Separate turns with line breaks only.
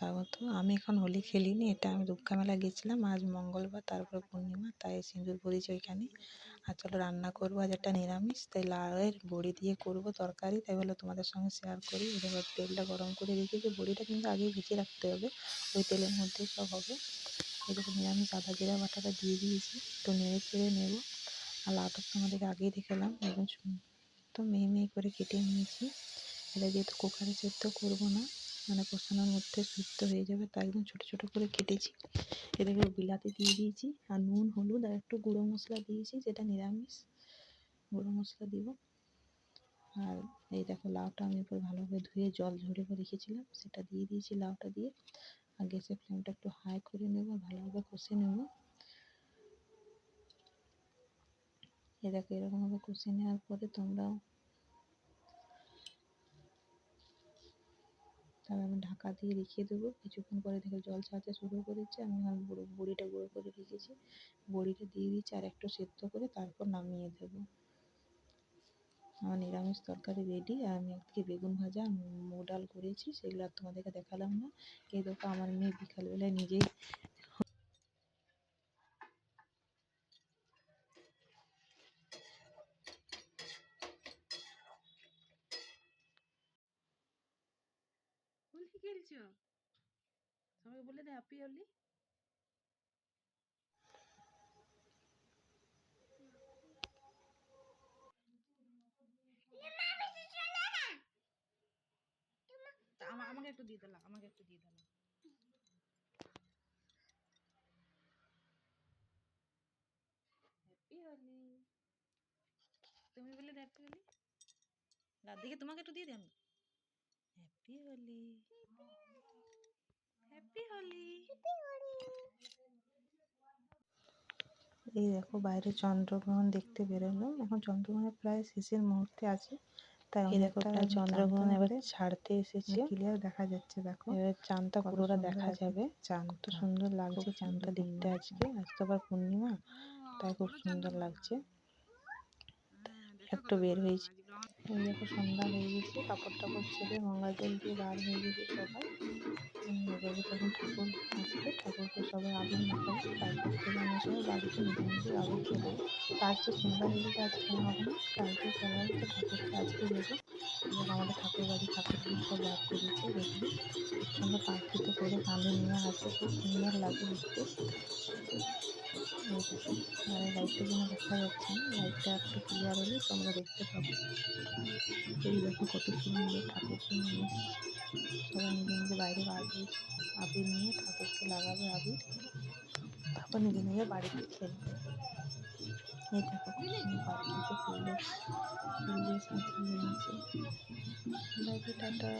স্বাগত। আমি এখন হোলি খেলিনি, এটা আমি দুর্গা মেলায় গেছিলাম। আজ মঙ্গলবার, তারপরে পূর্ণিমা, তাই সিঁদুর পড়েছি ওইখানে। আর চলো রান্না করবো, আজ একটা নিরামিষ, তাই লাউয়ের বড়ি দিয়ে করবো তরকারি, তাই বলে তোমাদের সঙ্গে শেয়ার করি। এবার তেলটা গরম করে রেখেছি, বড়িটা কিন্তু আগেই ভেজে রাখতে হবে, ওই তেলের মধ্যেই সব হবে। এরকম নিরামিষ আদা জিরা বাটাটা দিয়ে দিয়েছি, একটু নেড়ে চেড়ে নেবো। আর লাউটা তোমাদেরকে আগেই দেখালাম, একদম তো মিহি করে কেটে নিয়েছি। এটা যেহেতু কুকারে সেদ্ধ করবো না, মানে কষানোর মধ্যে সিদ্ধ হয়ে যাবে, তাই একদম ছোটো ছোটো করে কেটেছি। এটাকে বিলাতি দিয়ে দিয়েছি, আর নুন হলুদ আর একটু গুঁড়ো মশলা দিয়েছি, যেটা নিরামিষ গুঁড়ো মশলা দিব। আর এই দেখো লাউটা আমি এরপর ভালোভাবে ধুয়ে জল ঝরে রেখেছিলাম, সেটা দিয়ে দিয়েছি লাউটা দিয়ে। আর গ্যাসের ফ্লেমটা একটু হাই করে নেব, ভালোভাবে কষে নেব। এ দেখো এরকমভাবে কষে নেওয়ার পরে তোমরাও, তারপর আমি ঢাকা দিয়ে রেখে দেবো। কিছুক্ষণ পরে দেখো জল ছাড়তে শুরু করেছে। আমি বড়িটা গুঁড়ো করে রেখেছি, বড়িটা দিয়ে দিচ্ছি আর একটু সেদ্ধ করে তারপর নামিয়ে দেবো। আমার নিরামিষ তরকারি রেডি। আর আমি একদিকে বেগুন ভাজা আর মুগ ডাল করেছি, সেগুলো আর তোমাদেরকে দেখালাম না। এই দেখো আমার মেয়ে বিকালবেলায় নিজেই
হোলি খেলছো, সবাই বলে দে হ্যাপি হোলি। আমাকে একটু দিয়ে দিলাম, আমাকে একটু দিয়ে দিলাম। হ্যাপি হোলি, তুমি বলে দে হ্যাপি হোলি। দাদিকে তোমাকে একটু দিয়ে দেন। Happy Holi, happy Holi.
এই দেখো বাইরে চন্দ্রগ্রহণ দেখতে বেরোলো। এখন চন্দ্রগ্রহণের প্রায় শেষের মুহূর্তে আছে, তাই এই দেখো প্রায় চন্দ্রগ্রহণ এবার ছাড়তে এসেছে, ক্লিয়ার দেখা যাচ্ছে। দেখো এবার চাঁদটা পুরোটা দেখা যাবে। চাঁদ তো সুন্দর লাগছে চাঁদটা দেখতে। আজকে আজ তো আবার পূর্ণিমা, তাই খুব সুন্দর লাগছে। একটু বের হয়েছি, এই দেখো সন্ধ্যা হয়ে গেছে, কাপড় টাপড় ছেড়ে গঙ্গা জল দিয়ে বার হয়ে গেছে সবাই। এবারে যখন ঠাকুর আসবে, ঠাকুরকে সবাই আবির মাখাবে, তারপর থেকে আমরা সবাই বাড়িতে নিজে নিজে আবির খেলবো। তো আজকে সন্ধ্যা হয়ে গেছে, আজ খেলা হবে না, কালকে খেলা হবে। তো ঠাকুরকে আজকে দেবো। এবং আমাদের ঠাকুর বাড়ি ঠাকুরগুলো সব বার করেছে, দেখুন খুব সুন্দর পাখিতে করে কাঁধে নিয়ে আসে, খুব সুন্দর লাগে দেখতে। এই দেখো, আর এই লাইটটা যেন দেখা যাচ্ছে না, লাইটটা একটু ক্লিয়ার হলে তোমরা দেখতে পাবে। এই দেখো কত সুন্দর ঠাকুরকে নিয়ে এসেছে, সবাই নিজে নিজে বাইরে বার হয়েছে, আবির নিয়ে ঠাকুরকে লাগাবে আবির, তারপর নিজে নিজে বাড়িতে খেলবে। এই দেখো খুব সুন্দর পাখিতে ফুল দিয়ে সাজিয়ে নিয়েছে। Bye tata.